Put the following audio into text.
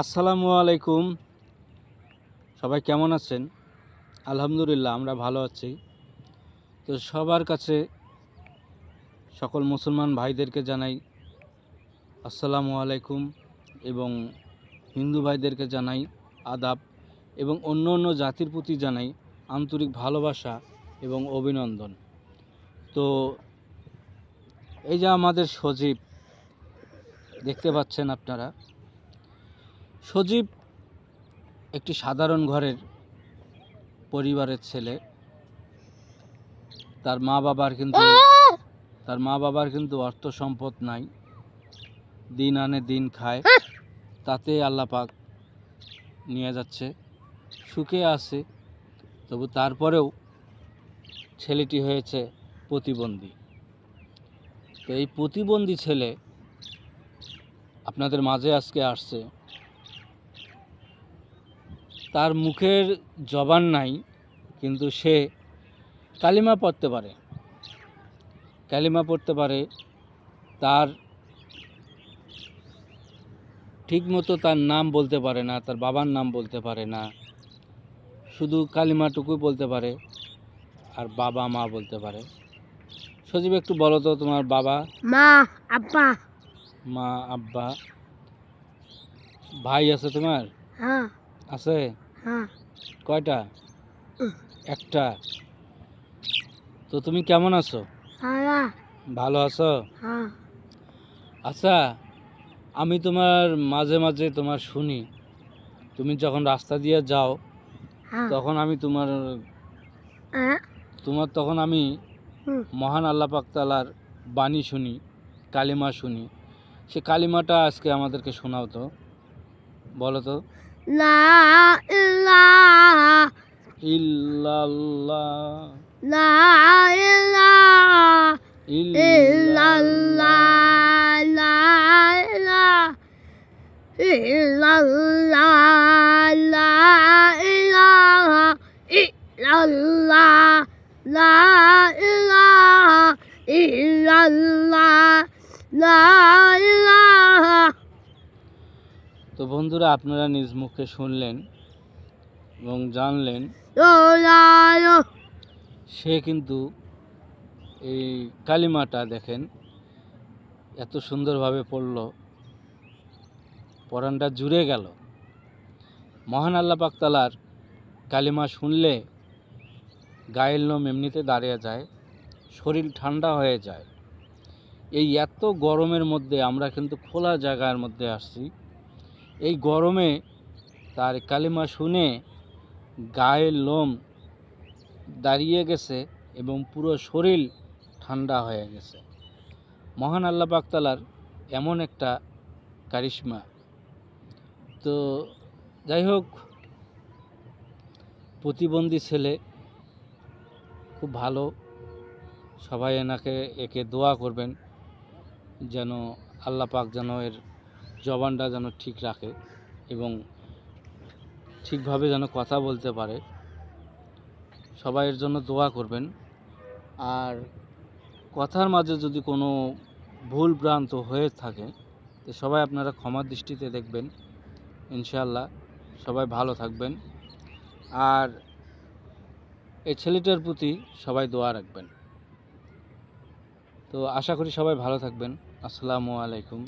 আসসালামু আলাইকুম। সবাই কেমন আছেন? আলহামদুলিল্লাহ আমরা ভালো আছি। তো সবার কাছে সকল মুসলমান ভাইদেরকে জানাই আসসালামু আলাইকুম এবং হিন্দু ভাইদেরকে জানাই আদাব এবং অন্য অন্য জাতির প্রতি জানাই আন্তরিক ভালোবাসা এবং অভিনন্দন। তো এই যে আমাদের সজীব দেখতে পাচ্ছেন আপনারা, সজীব একটি সাধারণ ঘরের পরিবারের ছেলে। তার মা বাবার কিন্তু অর্থ সম্পদ নাই, দিন আনে দিন খায়, তাতে আল্লাহ পাক নিয়ে যাচ্ছে, সুখে আছে। তবু তারপরেও ছেলেটি হয়েছে প্রতিবন্ধী। তো এই প্রতিবন্ধী ছেলে আপনাদের মাঝে আজকে আসছে। তার মুখের জবান নাই, কিন্তু সে কালিমা পড়তে পারে। তার ঠিকমতো তার নাম বলতে পারে না, তার বাবার নাম বলতে পারে না, শুধু কালিমাটুকুই বলতে পারে আর বাবা মা বলতে পারে। সজীব একটু বলো তো, তোমার বাবা মা আব্বা ভাই আছে তোমার? হ্যাঁ আছে। কয়টা? একটা। তো তুমি কেমন আছো? ভালো আছো? আচ্ছা, আমি তোমার মাঝে মাঝে তোমার শুনি, তুমি যখন রাস্তা দিয়ে যাও তখন আমি তখন আমি মহান আল্লাহ পাক তাআলার বাণী শুনি, কালিমা শুনি। সে কালিমাটা আজকে আমাদেরকে শোনাও তো, বলো তো। লা ইলাহা ইল্লাল্লাহ, লা ইলাহা ইল্লাল্লাহ, লা ইলাহা ইল্লাল্লাহ, লা ইলাহা ইল্লাল্লাহ, লা ইলাহা ইল্লাল্লাহ, লা ইলাহা। তো বন্ধুরা, আপনারা নিজ মুখে শুনলেন এবং জানলেন সে কিন্তু এই কালিমাটা দেখেন এত সুন্দরভাবে পড়ল, পরাণটা জুড়ে গেল। মহান আল্লাহ পাক তাআলার কালিমা শুনলে গায়ের লোম এমনিতে দাঁড়িয়ে যায়, শরীর ঠান্ডা হয়ে যায়। এই এত গরমের মধ্যে আমরা কিন্তু খোলা জায়গার মধ্যে আসছি। এই গরমে তার কালিমা শুনে গায়ের লোম দাঁড়িয়ে গেছে এবং পুরো শরীর ঠান্ডা হয়ে গেছে। মহান আল্লাহ পাক তাআলার এমন একটা কারিশমা। তো যাই হোক, প্রতিবন্ধী ছেলে খুব ভালো। সবাই একে দোয়া করবেন যেন আল্লাহ পাক যেন এর জবানটা যেন ঠিক রাখে এবং ঠিকভাবে যেন কথা বলতে পারে। সবাই এর জন্য দোয়া করবেন। আর কথার মাঝে যদি কোনো ভুল ভ্রান্ত হয়ে থাকে তো সবাই আপনারা ক্ষমার দৃষ্টিতে দেখবেন। ইনশাআল্লাহ সবাই ভালো থাকবেন। আর এই ছেলেটার প্রতি সবাই দোয়া রাখবেন। তো আশা করি সবাই ভালো থাকবেন। আসসালামু আলাইকুম।